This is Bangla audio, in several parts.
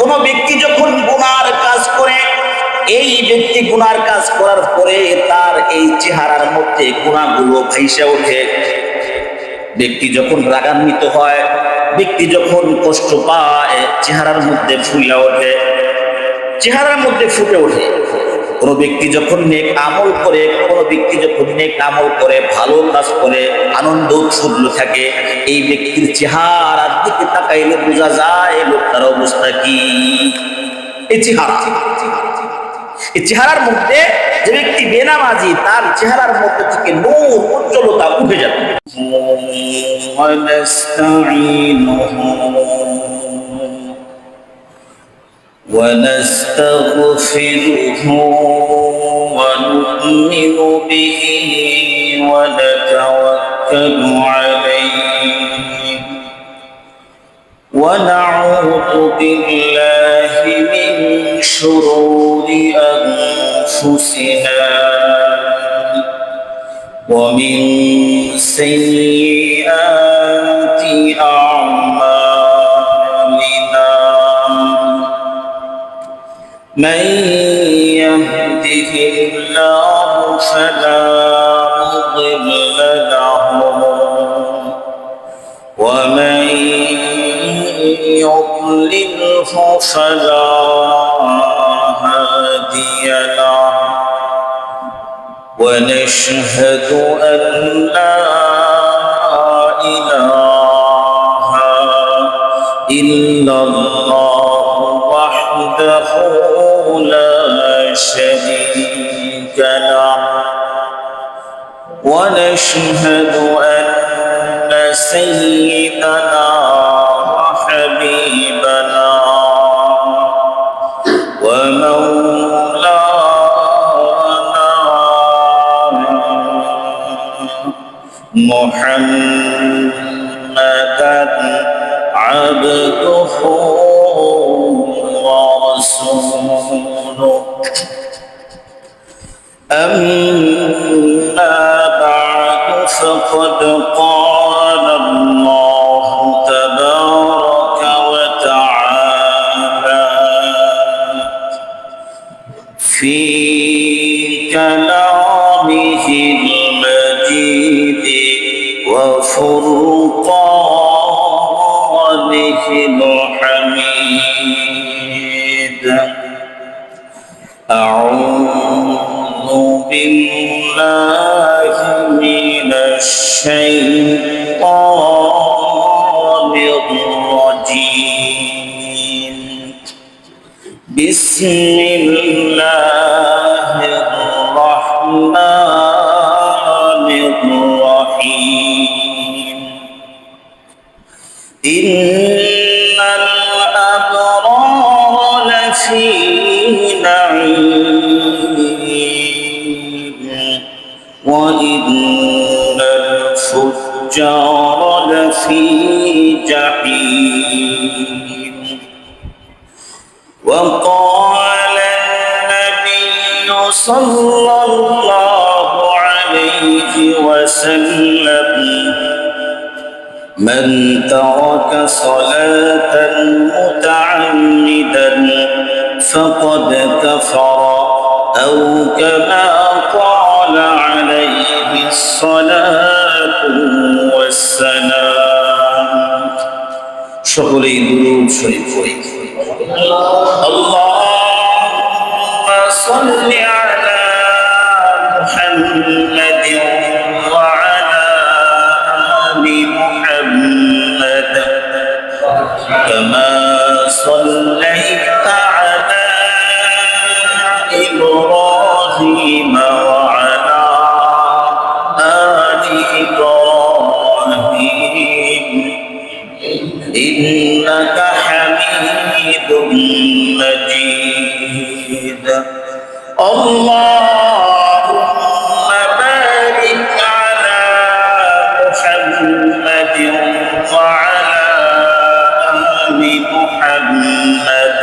কোন ব্যক্তি যখন গুনার কাজ করে, এই ব্যক্তি গুনার কাজ করার পরে তার এই চেহারার মধ্যে গুনাহগুলো ভাইসা ওঠে। ব্যক্তি যখন রাগান্বিত হয়, ব্যক্তি যখন কষ্ট পায়, চেহারার মধ্যে ফুলে ওঠে, চেহারার মধ্যে ফুটে ওঠে। কোন ব্যক্তি যখন নেক আমল করে, কোন ব্যক্তি যখন নেক আমল করে, ভালো কাজ করে, আনন্দ উৎফুল্ল থাকে, এই ব্যক্তির চেহারার দিকে তাকাইলে বোঝা যায় লোকটার অবস্থা কি। এই চেহারার মধ্যে যে ব্যক্তি বেনামাজি, তার চেহারার মধ্যে থেকে নূর উজ্জ্বলতা উঠে যাবে। ونستغفره ونؤمن به ونتوكل عليه ونعوذ بالله من شرور أنفسنا ومن سيئات أعمالنا من يهده الله فلا مضل له ومن يضلله فلا هادي له ونشهد أن لا إله إلا الله وحده لا شريك له ونشهد أن سيدنا وحبيبنا ومولانا محمدا عبده ورسوله أما بعد فقد قال الله تبارك وتعالى في كلامه المجيد وفرقانه الحميد أعوذ بالله من الشيطان الرجيم بسم الله الرحمن الرحيم إن الأبرار لفي نعيم وإن الفجار لفي جحيم وقال النبي صلى الله عليه وسلم من ترك صلاة متعمدا فقد كفر أو كما قال عليه الصلاة والسلام সকলেই দুরূদ শরীফ পড়ি اللهم صل على محمد وعلى آل محمد كما صليت على إبراهيم وعلى آل إبراهيم إنك حميد مجيد اللهم بارك على محمد وعلى آل محمد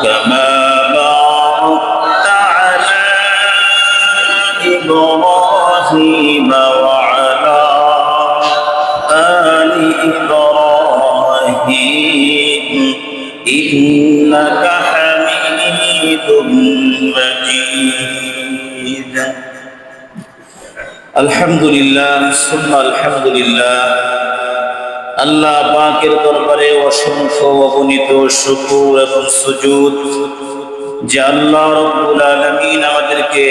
كما باركت على إبراهيم وعلى آل إبراهيم ইন্নাকা হামিদুম মাজিদ। আলহামদুলিল্লাহ সুম্মা আলহামদুলিল্লাহ। আল্লাহ পাকের দরবারে অসংখ্য অগণিত শুকর এবং সুজুদ যে আল্লাহ রাব্বুল আলামিন আমাদেরকে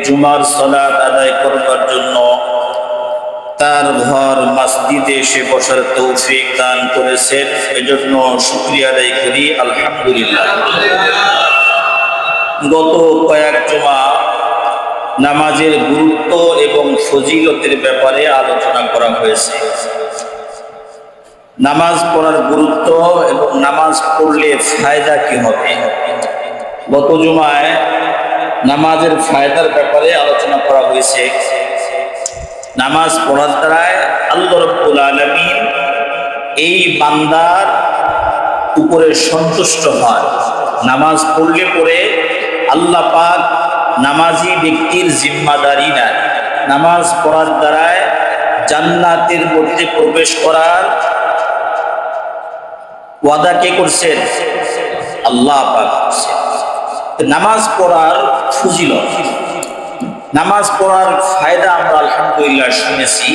জুমার সালাত আদায় করবার জন্য তার ঘর মসজিদে এসে বসার তৌফিক দান করেছেন, এজন্য শুকরিয়া আদায় করি আলহামদুলিল্লাহ। গত কয়েক জুমা নামাজের গুরুত্ব এবং ফজিলতের ব্যাপারে আলোচনা করা হয়েছে। নামাজ পড়ার গুরুত্ব এবং নামাজ পড়লে ফায়দা কি হবে। গত জুমায় নামাজের ফায়দার ব্যাপারে আলোচনা করা হয়েছে। নামাজ পড়ার দ্বারায় আল্লাহ রাব্বুল আলামিন এই বান্দার উপরে সন্তুষ্ট হয়। নামাজ পড়লে পরে আল্লাহ পাক নামাজি ব্যক্তির জিম্মাদারি নেয়। নামাজ পড়ার দ্বারায় জান্নাতের মধ্যে প্রবেশ করার ওয়াদা কে করছেন? আল্লাহ পাক করছেন। নামাজ পড়ার ফজিলত, নামাজ পড়ার ফায়দা আমরা আলহামদুলিল্লাহ শুনেছি।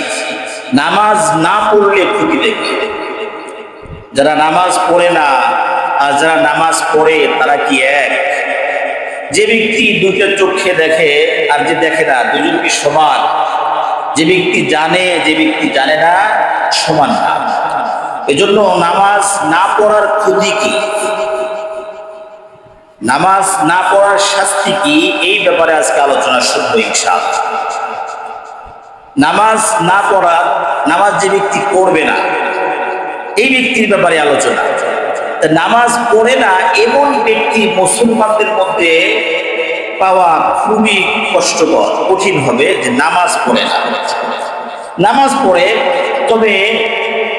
নামাজ না পড়লে ক্ষতি দেখবে। যারা নামাজ পড়ে না আর যারা নামাজ পড়ে তারা কি এক? যে ব্যক্তি দুটো চোখে দেখে আর যে দেখে না, দুজন কি সমান? যে ব্যক্তি জানে, যে ব্যক্তি জানে না, সমান না। এজন্য নামাজ না পড়ার ক্ষতি কি, নামাজ না পড়ার শাস্তি কি, এই ব্যাপারে আজকে আলোচনা শুনবো ইনশাআল্লাহ। নামাজ না পড়া, নামাজ যে ব্যক্তি পড়বে না এই ব্যক্তির ব্যাপারে আলোচনা। নামাজ পড়ে না এমন ব্যক্তি মুসলমানদের মধ্যে পাওয়া খুবই কষ্টকর, কঠিন হবে যে নামাজ পড়ে না। নামাজ পড়ে, তবে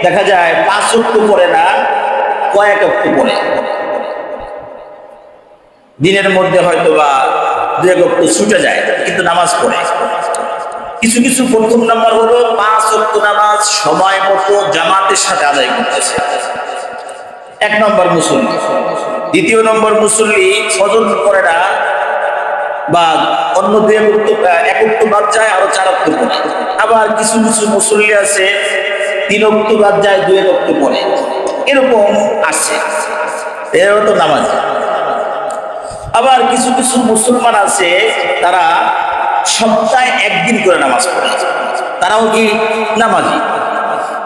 দেখা যায় 5 ওয়াক্ত পড়ে না, কয়েক ওয়াক্ত পড়ে। দিনের মধ্যে হয়তো বা 2 ওয়াক্ত ছুটে যায়, কিন্তু নামাজ পড়ে। কিছু কিছু প্রথম নাম্বার হলো 5 ওয়াক্ত নামাজ সময় মতো জামাতের সাথে আদায় করতেছে, 1 নম্বর মুসল্লি। দ্বিতীয় নম্বর মুসল্লি ফজর পড়ে না, বা অন্য 2 ওয়াক্ত 1 ওয়াক্ত বাদ যায়, আরো 4 ওয়াক্ত পড়ে। আবার কিছু কিছু মুসল্লি আছে 3 ওয়াক্ত বাদ যায়, 2 ওয়াক্ত পড়ে। এরকম আছে, এরাও তো নামাজ। আবার কিছু কিছু মুসলমান আছে তারা সপ্তাহে 1 দিন করে নামাজ পড়ে, তারাও কি নামাজি।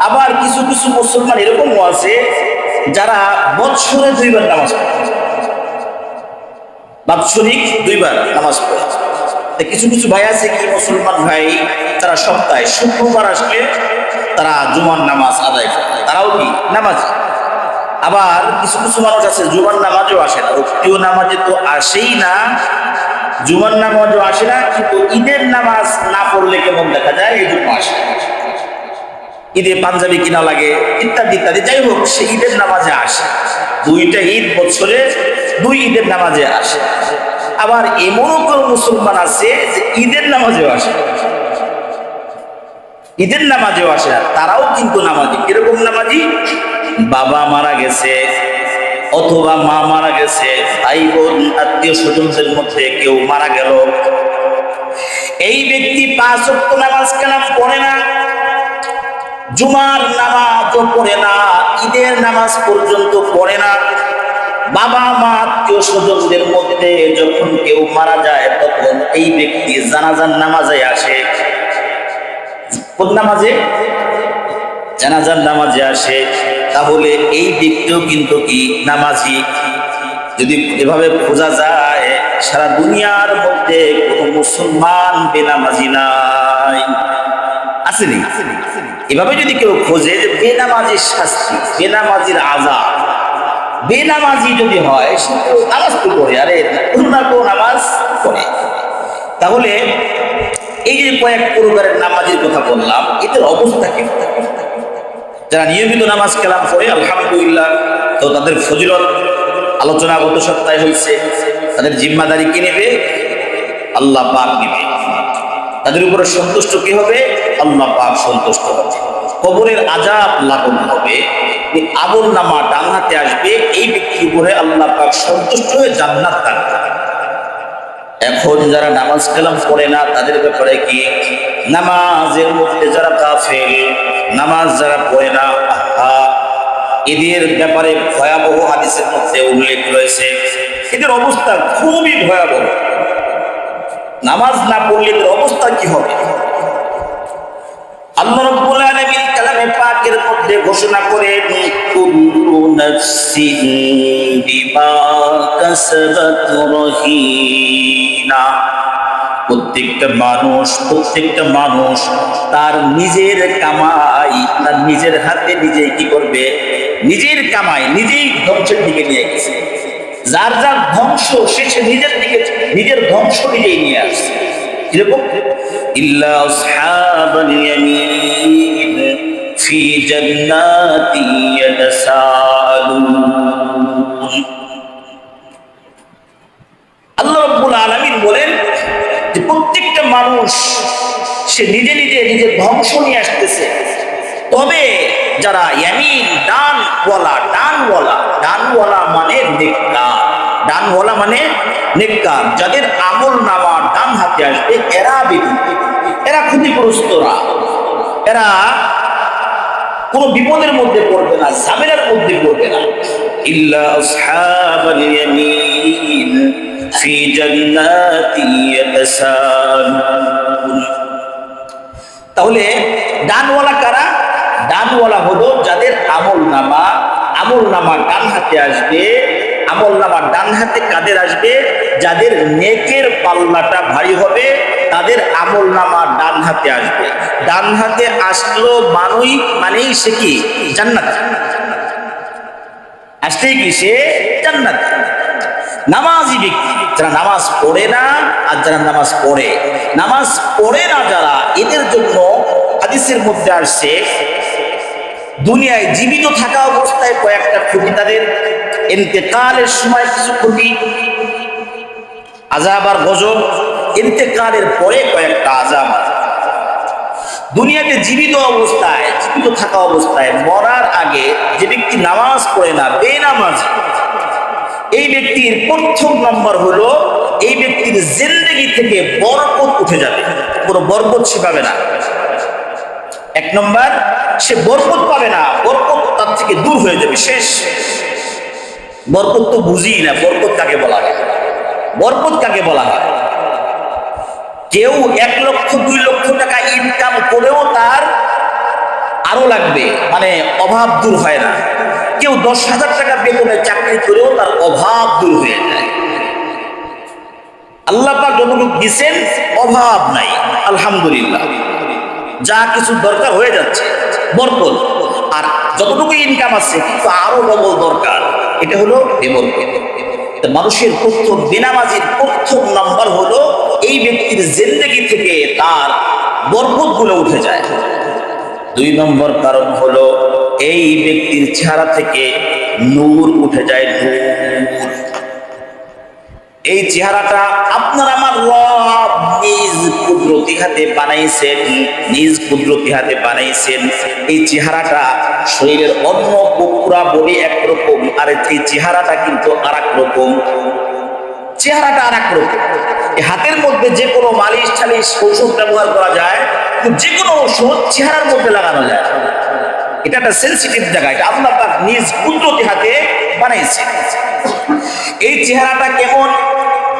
আবার কিছু কিছু মুসলমান এরকমও আছে যারা বৎসরে 2 বার নামাজ পড়ে, বাৎসরিক 2 বার নামাজ পড়ে। কিছু কিছু ভাই আছে কি মুসলমান ভাই, তারা সপ্তাহে শুক্রবার আসলে তারা জুমার নামাজ আদায় করে, তারাও কি নামাজি। আবার কিছু কিছু মানুষ আছে জুমার নামাজও আসে না, রক্তিয় নামাজে তো আসেই না, জুমার নামাজও আসে না, কিন্তু ঈদের নামাজ না পড়লে কেমন দেখা যায় এই জন্য আসে। ঈদে পাঞ্জাবি কিনা লাগে ইত্যাদি ইত্যাদি, যাই হোক সে ঈদের নামাজে আসে। 2টা ঈদ বছরে 2 ঈদের নামাজে আসে। আবার এমনও কেউ মুসলমান আছে যে ঈদের নামাজেও আসে, ঈদের নামাজেও আসে না, তারাও কিন্তু নামাজি। কিরকম নামাজি? বাবা মারা গেছে অথবা মা মারা গেছে, ভাই বোন আত্মীয় স্বজনদের মধ্যে কেউ মারা গেল, এই ব্যক্তি 5 ওয়াক্ত নামাজ কালাম পড়ে না, জুমার নামাজও পড়ে না, ঈদের নামাজ পর্যন্ত পড়ে না। বাবা মা আত্মীয় স্বজনদের মধ্যে যখন কেউ মারা যায় তখন এই ব্যক্তি জানাজার নামাজে আসে। কোন নামাজে? জানাজার নামাজে আসে। তাহলে এই ব্যক্তিও কিন্তু কি নামাজি। যদি এভাবে বোঝা যায় সারা দুনিয়ার মধ্যে কোনো মুসলমান বেনামাজি নাই, আসেনি? এভাবে যদি কেউ খোঁজে যে বেনামাজির শাস্তি, বেনামাজির আযাব, বেনামাজি যদি হয় সে নামাজ তো পড়ে, আরে কোনো না কোনো নামাজ পড়ে। তাহলে এই যে কয়েক প্রকারের নামাজের কথা বললাম, এদের অবস্থা কি? যারা নিয়মিত নামাজ কালাম পড়ে আলহামদুলিল্লাহ, তো তাদের ফজিলত আলোচনা গত সপ্তাহে হয়েছে। তাদের জিম্মাদারি কে নেবে? আল্লাহ পাক নেবে। তাদের উপরে সন্তুষ্ট কি হবে? আল্লাহ পাক সন্তুষ্ট হবে। কবরের আযাব লাঘব হবে, আমল নামা ডান হাতে আসবে, এই ব্যক্তির উপরে আল্লাহ পাক সন্তুষ্ট হয়ে জান্নাত দান করবেন। এখন যারা নামাজ কালাম পড়ে না তাদের ব্যাপারে কি? নামাজের মধ্যে যারা কাফের, নামাজ যারা পড়ে না, এদের ব্যাপারে ভয়াবহ হাদিসের মধ্যে উল্লেখ রয়েছে। এদের অবস্থা খুবই ভয়াবহ। নামাজ না পড়লে এদের অবস্থা কি হবে? আল্লাহ রাব্বুল আলামিন কালামে পাকের মধ্যে ঘোষণা করেন, কুল্লু নাফসিন বিমা কাসাবাত রহিনা। প্রত্যেকটা মানুষ তার নিজের কামাই, তার নিজের হাতে নিজে কি করবে? নিজের কামাই নিজেই ধ্বংসের দিকে নিয়ে গেছে। যার যার ধ্বংস শেষে নিজের ধ্বংস নিজেই নিয়ে আসছে। এরকম ইল্লা আসহাবাল ইয়ামিন ফি জান্নাতি ইয়াতাসালুন। আল্লাহ রাব্বুল আলামিন বলেন যে প্রত্যেকটা মানুষ সে নিজের ধ্বংস নিয়ে আসতেছে, তবে যারা ইয়ামিন ডানওয়ালা মানে নেককার, যাদের আমল নামা ডান হাতে আসবে, এরা ক্ষতিগ্রস্তরা, এরা কোনো বিপদের মধ্যে পড়বে না, ঝামেলার মধ্যে পড়বে না। ইল্লা আসহাবাল ইয়ামিন ফি জান্নাতি ইয়াতাসালুন। তাহলে ডানওয়ালা কারা? ডানওয়ালা হলো যাদের আমল নামা ডান হাতে আসবে। আমল নামা ডান হাতে কাদের আসবে? যাদের নেকের পাল্লাটা ভারী হবে, তাদের আমল নামা ডান হাতে আসবে। ডান হাতে আসলো মানেই সে কি? জান্নাত। আসলেই কি সে জান্নাত। নামাজি ব্যক্তি যারা নামাজ পড়ে না, আর যারা নামাজ পড়ে না যারা, এদের জন্য হাদিসের মধ্যে আসছে দুনিয়ায় জীবিত থাকা অবস্থায় কয়েকটা ক্ষতি তাদের, ইন্তেকালের সময় কিছু ক্ষতি, আযাব আর গজব, ইন্তেকালের পরে কয়েকটা আযাব। দুনিয়াতে জীবিত থাকা অবস্থায় মরার আগে যে ব্যক্তি নামাজ পড়ে না, বেনামাজি, এই ব্যক্তির প্রথম নম্বর হলো এই ব্যক্তির জিন্দেগি থেকে বরকত উঠে যাবে, কোনো বরকত সে পাবে না। এক নম্বর, সে বরকত পাবে না, বরকত তার থেকে দূর হয়ে যাবে, শেষ। বরকত তো বুঝি না, বরকত কাকে বলা হয়? কেউ 1 লক্ষ 2 লক্ষ টাকা ইনকাম করেও তার আরো লাগবে, মানে অভাব দূর হয় না। কেউ 10,000 টাকা বেতনে চাকরি করেও তার অভাব দূর হয়ে যায়। আল্লাহ পাক যতটুকু দিয়েছেন অভাব নাই, আলহামদুলিল্লাহ, যা কিছু দরকার হয়ে যাচ্ছে বরকত। আর যতটুকু ইনকাম আছে কিন্তু আরো ডবল দরকার, এটা হলো বেবরকত। মানুষের বেনামাজির প্রথম নাম্বার হলো এই ব্যক্তির জিন্দেগি থেকে তার বরকত গুলো উঠে যায়। 2 নম্বর কারণ হলো এই ব্যক্তির চেহারা থেকে নূর উঠে যায়, নূর। এই চেহারাটা আপনার আমার রব নিজ কুদরতি হাতে বানাইছেন। এই চেহারাটা শরীরের অন্য পুরা বডি একরকম, আর এই চেহারাটা কিন্তু আরেক রকম। হাতের মধ্যে যে কোনো মালিশ টালিশ ঔষধ ব্যবহার করা যায়, যে কোনো ঔষধ চেহারার মধ্যে লাগানো যায়। এটা একটা সেন্সিটিভ জায়গা, এটা আল্লাহ পাক নিজ কুদরতি হাতে বানাইছে। এই চেহারাটা কেমন?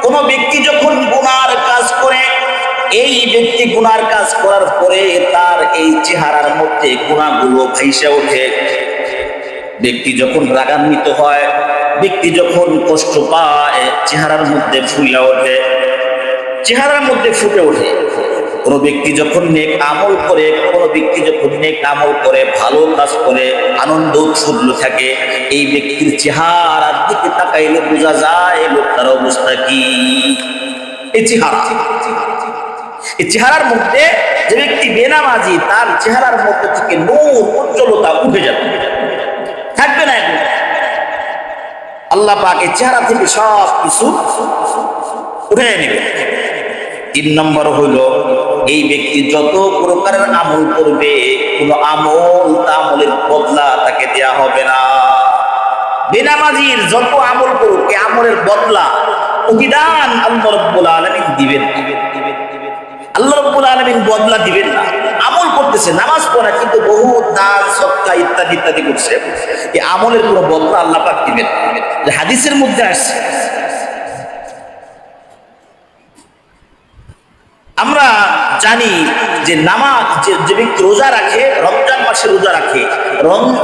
কোন ব্যক্তি যখন গুনার কাজ করে, এই ব্যক্তি গুনার কাজ করার পরে তার এই চেহারার মধ্যে গুনাহগুলো ভাইসা ওঠে। ব্যক্তি যখন রাগান্বিত হয়, ব্যক্তি যখন কষ্ট পায়, চেহারার মধ্যে ফুলে ওঠে, চেহারার মধ্যে ফুটে ওঠে। কোনো ব্যক্তি যখন নেক আমল করে, ভালো কাজ করে, আনন্দ উৎফুল্ল থাকে, এই ব্যক্তির চেহারার দিকে তাকাইলে বোঝা যায় লোকটার অবস্থা কি। এই চেহারার মধ্যে যে ব্যক্তি বেনামাজি, তার চেহারার মধ্যে থেকে নূর, উজ্জ্বলতা উঠে যাবে, থাকবে না। এখন আল্লাহ পাক এই চেহারা থেকে সব কিছু উঠে নেবে। 3 নম্বর হলো এই ব্যক্তি যত প্রকারের আমল করবে কোনো আমল তা আমলের বদলা তাকে দেয়া হবে না। বেনামাজির যত আমল করুক এই আমলের বদলা প্রতিদান আল্লাহ রাব্বুল আলামিন দিবেন। আল্লাহ রাব্বুল আলামিন বদলা দিবেন না। আমল করতেছে, নামাজ পড়া, কিন্তু বহু দান সদকা ইত্যাদি ইত্যাদি করছে, এই আমলের কোনো বদলা আল্লাহ পাক দিবেন। হাদিসের মধ্যে আসছে, আমরা জানি যে নামাজ যে ব্যক্তি রোজা রাখে, রমজান মাসে রোজা রাখে,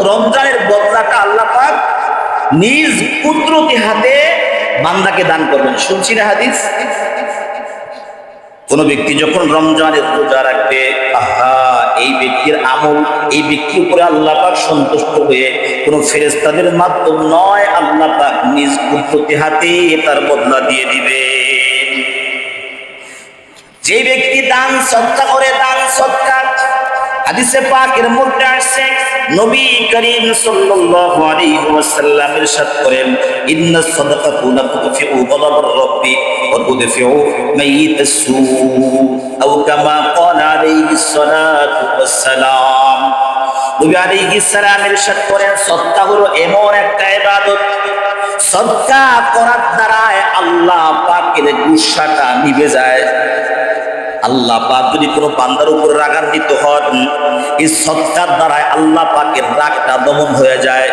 রমজানের বদলাটা আল্লাহ পাক নিজ কুদরতি হাতে বান্দাকে দান করবেন। শুনছি না হাদিস? কোন ব্যক্তি যখন রমজানের রোজা রাখবে, আহা, এই ব্যক্তির আমল, এই ব্যক্তির উপরে আল্লাহ পাক সন্তুষ্ট হয়ে কোন ফেরেশতাদের মাধ্যম নয়, আল্লাহ পাক নিজ কুদরতি হাতে তার বদলা দিয়ে দিবে। যে ব্যক্তি দান সদকা করে, দান সদকা, হাদিসে পাকের মধ্যে আসছে, নবী করিম সাল্লাল্লাহু আলাইহি ওয়াসাল্লাম ইরশাদ করেন, ইন্নাস সাদাকাতুনা তুদফিউ গাদাবার রাব্বি ওয়া তুদফিউ মাইয়িতাস সু, আও কামা ক্বালা আলাইহিস সালাতু ওয়াস সালাম। নবী আলাইহিস সালাম ইরশাদ করেন, সদকা হলো এমন একটা ইবাদত, সদকা করার দ্বারা আল্লাহ পাকের গুসাটা নিভে যায়। আল্লাহ পাক যদি কোনো বান্দার উপর রাগান্বিত হন, এই সদকার দ্বারাই আল্লাহ পাকের রাগটা দমন হয়ে যায়।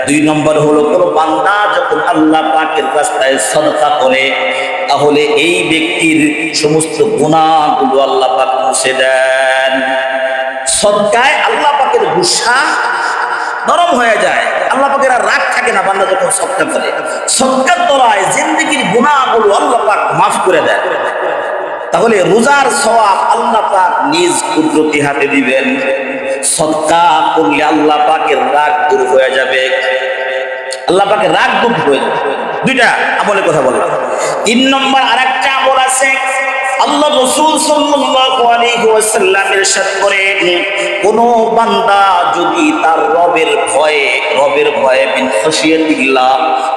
2 নম্বর হলো, কোনো বান্দা যখন আল্লাহ পাকের রাস্তায় সদকা করে, তাহলে এই ব্যক্তির সমস্ত গুনাহগুলো আল্লাহ পাক মুছে দেন। সদকায় আল্লাহ পাকের গুসা নরম হয়ে যায়, আল্লাহ পাকের আর রাগ থাকে না বান্দা যখন সদকা করে। সদকার দ্বারাই জিন্দেগির গুনাহগুলো আল্লাহ পাক মাফ করে দেন। তাহলে রোজার সওয়াব আল্লাহ পাক নিজ কুদরতি হাতে দিবেন। সদকা করলে আল্লাহ পাকের রাগ দূর হয়ে যাবে, আল্লাহ পাকের রাগ দূর হয়ে যাবে। 2টা আমলের কথা বললাম। 3 নম্বর আরেকটা আমল আছে, আল্লাহ রাসূল সাল্লাল্লাহু আলাইহি ওয়াসাল্লাম ইরশাদ করেন, কোন বান্দা যদি তার রবের ভয়ে বিন খাশিয়াতিল্লাহ,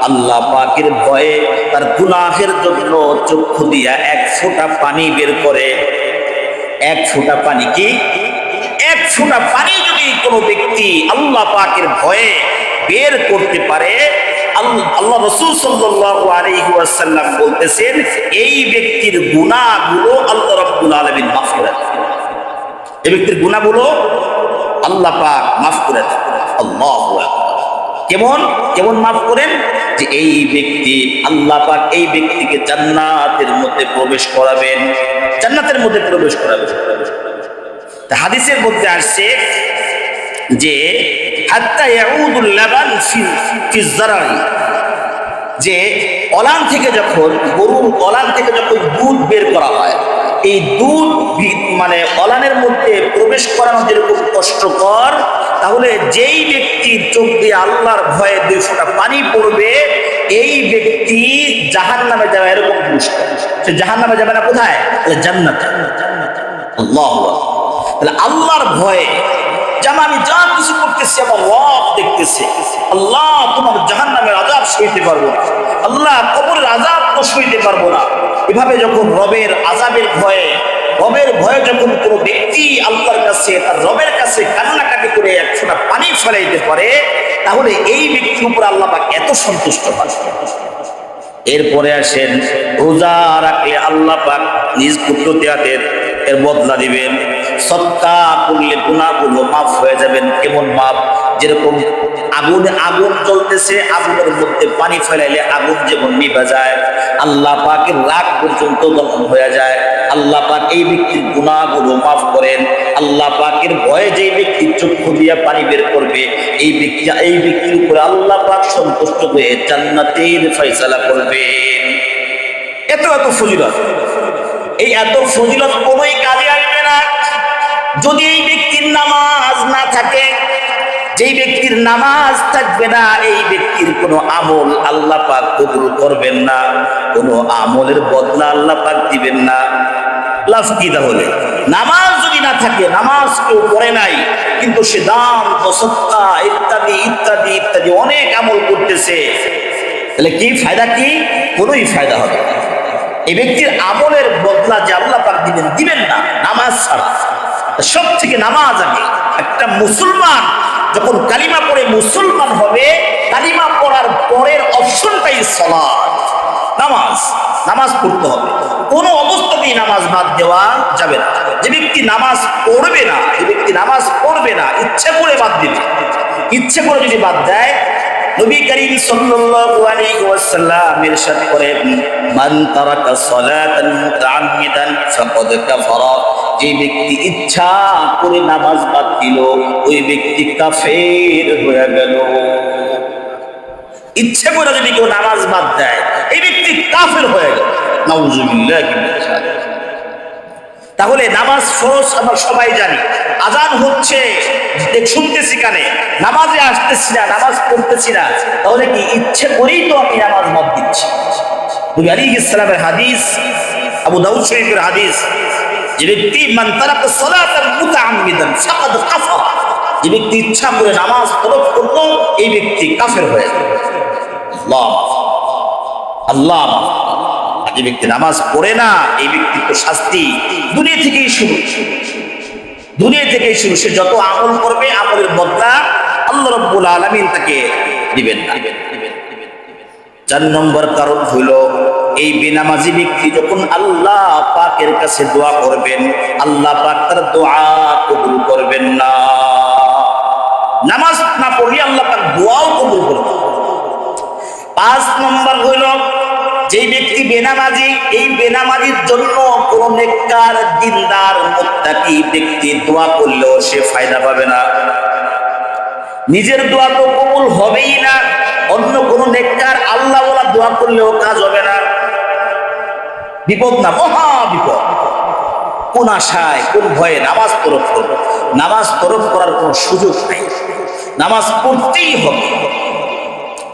আল্লাহ পাকের ভয়ে তার গুনাহের জন্য চক্ষু দিয়া 1 ফোঁটা পানি বের করে, 1 ফোঁটা পানি, কি 1 ফোঁটা পানি যদি কোনো ব্যক্তি আল্লাহ পাকের ভয়ে বের করতে পারে, আল্লাহ রাসূল সাল্লাল্লাহু আলাইহি ওয়াসাল্লাম বলতেছেন, এই ব্যক্তির গুনাহগুলো আল্লাহ রাব্বুল আলামিন মাফ করে দেন। এই ব্যক্তির গুনাহগুলো আল্লাহ পাক মাফ করে দেন। আল্লাহু আকবার। কেমন মাফ করেন? যে এই ব্যক্তি, আল্লাহ পাক এই ব্যক্তিকে জান্নাতের মধ্যে প্রবেশ করাবেন, জান্নাতের মধ্যে প্রবেশ করাবেন। হাদিসের মধ্যে আসছে যে হাত্তা ইয়াউদুল লাবান ফি যারাই, যে অলান থেকে যখন, গরুর অলান থেকে যখন দুধ বের করা হয়, এই দুধ মানে অলানের মধ্যে প্রবেশ করানো যেরকম কষ্টকর, তাহলে যেই ব্যক্তির চোখ দিয়ে আল্লাহর ভয়ে 2 ফোঁটা পানি পড়বে, এই ব্যক্তি জাহান্নামে যাবে এরকম দুষ্ট। সে জাহান্নামে যাবে না, কোথায়? জান্নাতে। আল্লাহু আকবার। তাহলে আল্লাহর ভয়ে, যেমন আমি যা কিছু করতেছি আমার রব দেখতেছে, আল্লাহ তোমার জাহান্নামের আযাব সইতে পারবো না, আল্লাহ কবরের আযাব তো সইতে পারবো না, এভাবে যখন রবের আযাবের ভয়ে যখন কোনো ব্যক্তি আল্লাহর কাছে, তার রবের কাছে কান্নাকাটি করে 1 ফোঁটা পানি ফেলাইতে পারে, তাহলে এই ব্যক্তির উপর আল্লাহ পাক এত সন্তুষ্ট হয়। এরপরে আসেন, রোজা রাখলে আল্লাহ পাক নিজ কুদরতি হাতে এর বদলা দিবেন। সদকা করলে গুনাহগুলো মাফ হয়ে যাবেন। কেমন মাফ? যেরকম আগুন জ্বলতেছে, আগুনের মধ্যে পানি ফেলাইলে আগুন যেমন নিভে যায়, আল্লাহ পাকের রাগ পর্যন্ত দমন হয়ে যায়। আল্লাহ পাক এই ব্যক্তির গুনাহগুলো মাফ করেন। আল্লাহ পাকের ভয়ে যে ব্যক্তির চক্ষু দিয়া পানি বের করবে, এই ব্যক্তির উপরে আল্লাহ পাক সন্তুষ্ট হয়ে জান্নাতের ফয়সালা করবেন। এত ফজিলত, এই এত ফজিলত কোনোই কাজে আসবে না যদি এই ব্যক্তির নামাজ না থাকে। যেই ব্যক্তির নামাজ থাকবে না, এই ব্যক্তির কোনো আমল আল্লাহ পাক কবুল করবেন না, কোনো আমলের বদলা আল্লাহ পাক দিবেন না। লাভ কি? তাহলে নামাজ যদি না থাকে, নামাজ কেউ পড়ে নাই, কিন্তু সে দান, সদকা ইত্যাদি ইত্যাদি ইত্যাদি অনেক আমল করতেছে, তাহলে কি ফায়দা? কি? কোনোই ফায়দা হবে না। এই ব্যক্তির আমলের বদলা যে আল্লাহ পাক দিবেন না নামাজ ছাড়া। সব থেকে নামাজ আগে। একটা মুসলমান যখন কালিমা পড়ে মুসলমান হবে, কালিমা পড়ার পরের অপশনটাই সালাত, নামাজ। নামাজ পড়তে হবে, কোনো অবস্থাতেই নামাজ বাদ দেওয়া যাবে না। যে ব্যক্তি নামাজ পড়বে না, যে ব্যক্তি নামাজ পড়বে না, ইচ্ছে করে বাদ দিবে। ইচ্ছে করে যদি বাদ দেয়, নবী করিম সাল্লাল্লাহু আলাইহি ওয়াসাল্লাম ইরশাদ করেন, মান তারাকা সালাতান মুতাআম্মিদান ফাকাদ কাফারা। যে ব্যক্তি ইচ্ছা করে নামাজ বাদ দিল, ওই ব্যক্তি কাফের হয়ে গেল। ইচ্ছে করে যদি কেউ নামাজ বাদ দেয়, এই ব্যক্তি কাফের হয়ে গেল। নাউযুবিল্লাহি মিনাশ শাইতানির। তাহলে নামাজ ফরজ আমরা সবাই জানি। আজান হচ্ছে, শুনতেছি কানে, নামাজে আসতেছি না, নামাজ পড়তেছি না, তাহলে কি ইচ্ছে করেই তো আমি নামাজ বাদ দিচ্ছি? নবী আলাইহিস সালামের হাদিস, আবু দাউদ শরীফের হাদিস, যে ব্যক্তি মান তারাকা সালাতান মুতাআম্মিদান ফাকাদ কাফারা। যে ব্যক্তি ইচ্ছা করে নামাজ তরক করলো, এই ব্যক্তি কাফের হয়ে গেল। আল্লাহ আল্লাহ। যে ব্যক্তি নামাজ পড়ে না, এই ব্যক্তির তো শাস্তি দুনিয়া থেকেই শুরু। দুনিয়া থেকেই শুরু। সে যত আমল করবে, আমলের বদলা আল্লাহ রাব্বুল আলামিন তাকে দিবেন না। 4 নম্বর কারণ হইল, এই বেনামাজি ব্যক্তি যখন আল্লাহ পাকের কাছে দোয়া করবেন, আল্লাহ পাক তার দোয়া কবুল করবেন না। নামাজ না পড়লে আল্লাহ পাক দোয়াও কবুল করবেন। 5 নম্বর হইল, যে ব্যক্তি বেনামাজি, এই বেনামাজির জন্য কোন নেককার দিনদার মুত্তাকি ব্যক্তি দোয়া করলেও সে ফায়দা পাবে না। নিজের দোয়া তো কবুল হবেই না, অন্য কোন নেককার আল্লাহ ওয়ালা দোয়া করলেও কাজ হবে না। বিপদ না, মহা বিপদ। কোন আশায়, কোন ভয়ে নামাজ তরক করবো? নামাজ তরক করার কোন সুযোগ নেই, নামাজ পড়তেই হবে।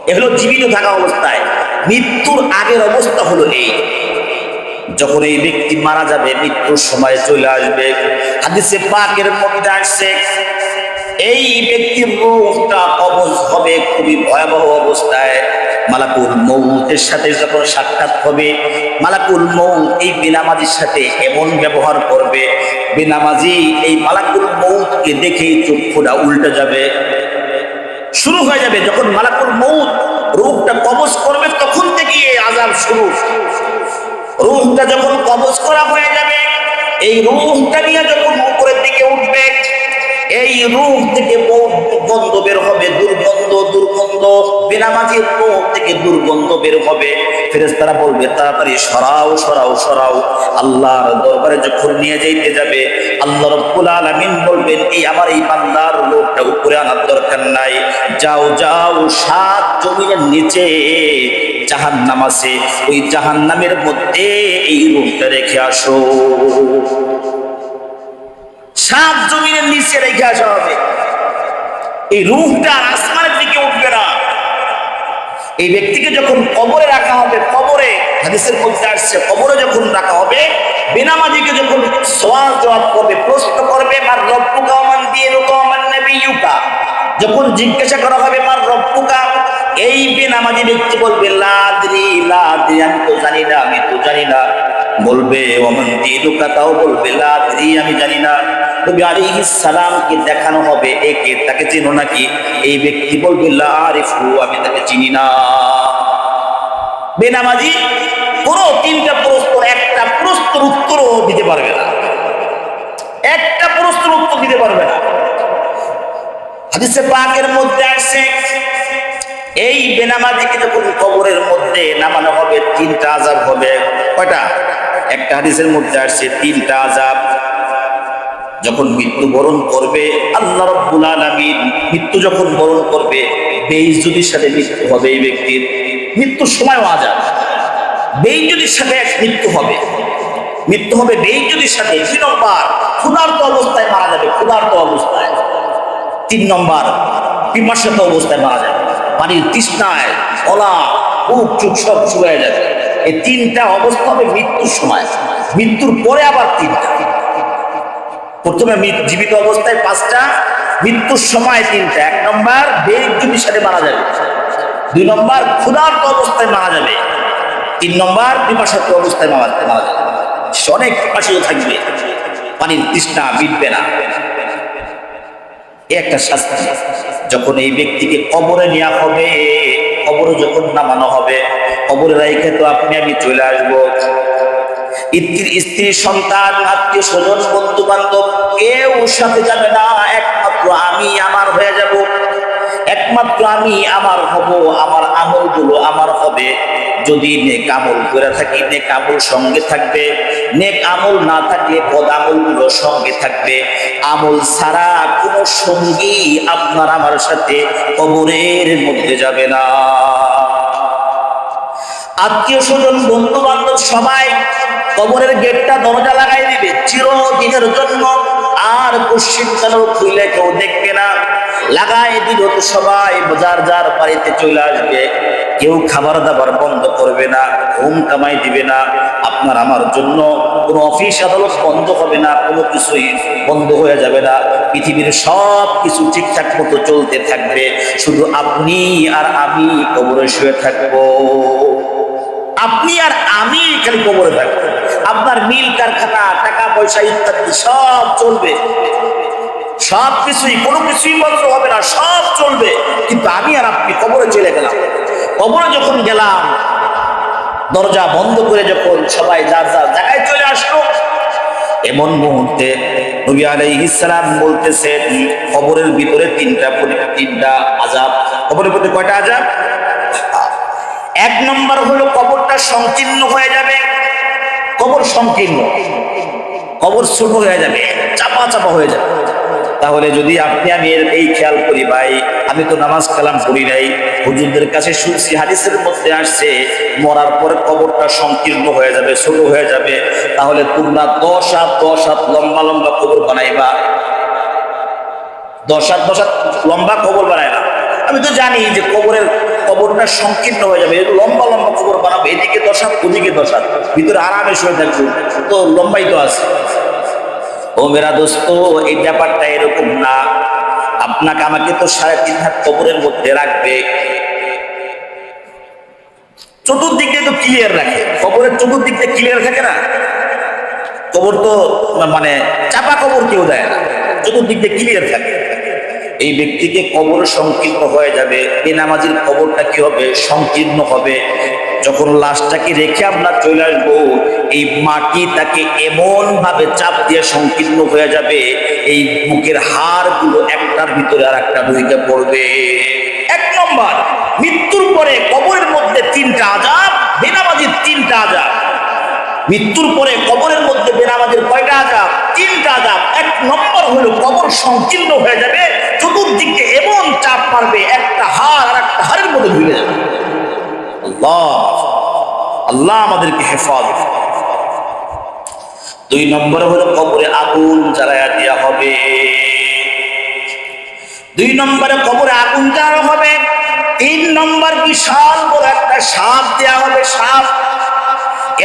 এ হলো জীবিত থাকা অবস্থায়। মৃত্যুর আগের অবস্থা হলো এই, যখন এই ব্যক্তি মারা যাবে, মৃত্যুর সময় চলে আসবে। হাদিসে পাকের মধ্যে আসছে, এই ব্যক্তির রূহটা কবজ হবে খুবই ভয়াবহ অবস্থায়। মালাকুল মউতের সাথে যখন সাক্ষাৎ হবে, মালাকুল মউত এই বেনামাজির সাথে এমন ব্যবহার করবে, বেনামাজি এই মালাকুল মউতকে দেখেই চক্ষুটা উল্টে যাবে, শুরু হয়ে যাবে। যখন মালাকুল মউত রূহটা কবজ করবে, তখন থেকে এই আযাব শুরু। রূহটা যখন কবজ করা হয়ে যাবে, এই রূহটা নিয়ে যখন উপরের দিকে উঠবে, এই রূহ থেকে গন্ধ বের হবে, দুর্গন্ধ। বেনামাজির রূহ থেকে দুর্গন্ধ বের হবে। ফেরেশতারা বলবে, তাড়াতাড়ি সরাও। আল্লাহর দরবারে যখন নিয়ে যাইতে যাবে, আল্লাহ রাব্বুল আলামিন বলবেন, এই আমার এই বান্দার রূহটা উপরে আনার দরকার নাই, যাও 7 জমিনের নিচে জাহান্নাম আছে, ওই জাহান্নামের মধ্যে এই রূহটা রেখে আসো। 7 জমিনের নিচে রেখে আসা হবে। এই রূহটা আসমানের দিকে উঠবে না। এই ব্যক্তিকে যখন কবরে রাখা হবে, কবরে, হাদিসের মধ্যে আসছে, কবরে যখন রাখা হবে, বেনামাজিকে যখন সওয়াল জবাব করবে, প্রশ্ন করবে, মার রব্বুকা ওয়া মান দীনুকা ওয়া মান নাবিয়্যুকা, যখন জিজ্ঞাসা করা হবে মার রব্বুকা, এই বেনামাজি ব্যক্তি বলবে, লা আদরি, আমি তো জানি না। বলবে ওয়া মান দীনুকা, তাও বলবে লা আদরি, আমি জানি না। নবী আলাইহিস সালামকে দেখানো হবে, একে তাকে চিনো নাকি? এই ব্যক্তি বলবে, লা আরিফু, আমি তাকে চিনি না। বেনামাজি পুরো 3টা প্রশ্ন, একটা প্রশ্নের উত্তরও দিতে পারবে না, একটা প্রশ্নের উত্তর দিতে পারবে না। হাদিসে পাকের মধ্যে আসছে, এই বেনামাজিকে যখন কবরের মধ্যে নামানো হবে, 3টা আযাব হবে। কয়টা? একটা হাদিসের মধ্যে আসছে 3টা আযাব। যখন মৃত্যুবরণ করবে, আল্লাহ রাব্বুল আলামিন মৃত্যু যখন বরণ করবে, বেইজ্জতির সাথে মৃত্যু হবে এই ব্যক্তির। মৃত্যুর সময়ও আযাব, বেইজ্জতির সাথে মৃত্যু হবে বেইজ্জতির সাথে। 2 নম্বর, ক্ষুধার্ত অবস্থায় মারা যাবে, ক্ষুধার্ত অবস্থায়। 3 নম্বর, পিপাসার্ত অবস্থায় মারা যাবে, পানির তৃষ্ণায় গলা, বুক, চোখ সব শুকিয়ে যাবে। এই 3টা অবস্থা হবে মৃত্যুর সময়। মৃত্যুর পরে আবার 3টা। প্রথমে জীবিত অবস্থায় 5টা, মৃত্যুর সময় 3টা। 1 নম্বর, বেইজ্জতির সাথে মারা যাবে। 2 নম্বর, ক্ষুধার্ত অবস্থায় মারা যাবে। 3 নম্বর, পিপাসার্ত অবস্থায় মারা যাবে। অনেক পিপাসিত থাকবে, পানির তৃষ্ণা মিটবে না। একটা শাস্তি। যখন এই ব্যক্তিকে কবরে নেওয়া হবে, কবরে যখন নামানো হবে, কবরে রাইখে তো আপনি আমি চলে আসবো, স্ত্রী সন্তান আত্মীয় স্বজন বন্ধু বান্ধব কেউ সাথে যাবে না, একমাত্র আমি আমার হয়ে যাব, একমাত্র আমি আমার হব, আমার আমলগুলো আমার হবে। যদি নেক আমল করে থাকি নেক আমল সঙ্গে থাকবে, নেক আমল না থাকলে বদ আমলগুলো সঙ্গে থাকবে। আমল ছাড়া কোনো সঙ্গী আপনার আমার সাথে কবরের মধ্যে যাবে না। আত্মীয় স্বজন বন্ধু বান্ধব সবাই কবরের গেটটা দরজা লাগাই দিবে চিরদিনের জন্য, আর পশ্চিম কালো খুলে কেউ দেখবে না। লাগাই দিল তো সবাই যার যার বাড়িতে চলে আসবে, কেউ খাবার দাবার বন্ধ করবে না, ঘুম কামাই দিবে না। আপনার আমার জন্য কোনো অফিস আদালত বন্ধ হবে না, কোনো কিছুই বন্ধ হয়ে যাবে না। পৃথিবীর সব কিছু ঠিকঠাক মতো চলতে থাকবে, শুধু আপনি আর আমি কবরে শুয়ে থাকবো। আপনি আর আমি খালি কবরে থাকবো। আপনার মিল কারখানা টাকা পয়সা ইত্যাদি সব চলবে, সব কিছুই কোনো কিছুই বন্ধ হবে না, সব চলবে, কিন্তু আমি আর আপনি কবরে চলে গেলাম। কবরে যখন গেলাম, দরজা বন্ধ করে যখন সবাই যার যার জায়গায় চলে আসলো, এমন মুহূর্তে নবী আলাইহিস সালাম বলতেছেন কবরের ভিতরে তিনটা আযাব। কবরের ভিতরে কয়টা আযাব? এক নম্বর হলো কবরটা সংকীর্ণ হয়ে যাবে। কবর সংকীর্ণ, কবর ছোট হয়ে যাবে, চাপা চাপা হয়ে যাবে। তাহলে যদি আপনি আমি এই খেয়াল করি, ভাই আমি তো নামাজ কালাম পড়ি নাই, হুজুরদের কাছে শুনছি হাদিসের মধ্যে আসছে মরার পরে কবরটা সংকীর্ণ হয়ে যাবে, ছোট হয়ে যাবে। তাহলে তোমরা 10 হাত লম্বা লম্বা কবর বানাইবা, 10 হাত লম্বা কবর বানাইবা। আমি তো জানি যে কবরটা সংকীর্ণ হয়ে যাবে, লম্বা লম্বা কবর বানাবো, এদিকে 10 হাত ওদিকে 10 হাত, ভিতরে আরামে শুয়ে থাকবো, তো লম্বাই তো আছে। ও মেরা দোস্ত, এই ব্যাপারটা এরকম না। আপনাকে আমাকে তো 3.5 হাত কবরের মধ্যে রাখবে, চতুর্দিকে তো ক্লিয়ার রাখে, কবরের চতুর্দিকটা ক্লিয়ার থাকে না। কবর তো মানে চাপা কবর কেউ দেয় না, চতুর্দিকটা ক্লিয়ার থাকে। এই ব্যক্তিকে কবর সংকীর্ণ হয়ে যাবে, বেনামাজির কবরটা কি হবে? সংকীর্ণ হবে। যখন লাশটাকে রেখে আমরা চলে আসবো, এই মাটি তাকে এমন ভাবে চাপ দিয়ে সংকীর্ণ হয়ে যাবে, এই বুকের হাড়গুলো একটার ভিতরে আর একটা ঢুকে পড়বে। এক নম্বর, মৃত্যুর পরে কবরের মধ্যে 3টা আযাব, বেনামাজির 3টা আযাব। মৃত্যুর পরে কবরের মধ্যে বেনামাজির কয়টা আযাব? 3টা আযাব। এক নম্বর হলো কবর সংকীর্ণ হয়ে যাবে, চতুর্দিকে এমন চাপ মারবে, একটা হাড় আর একটা হাড়ের মধ্যে ঢুকে যাবে। আল্লাহ আমাদেরকে হেফাজত। 2 নম্বর হলো কবরে আগুন জ্বালায়া দেওয়া হবে। 2 নম্বরে কবরে আগুন জ্বালানো হবে। 3 নম্বর বিশাল বড় একটা সাপ দেওয়া হবে, সাপ।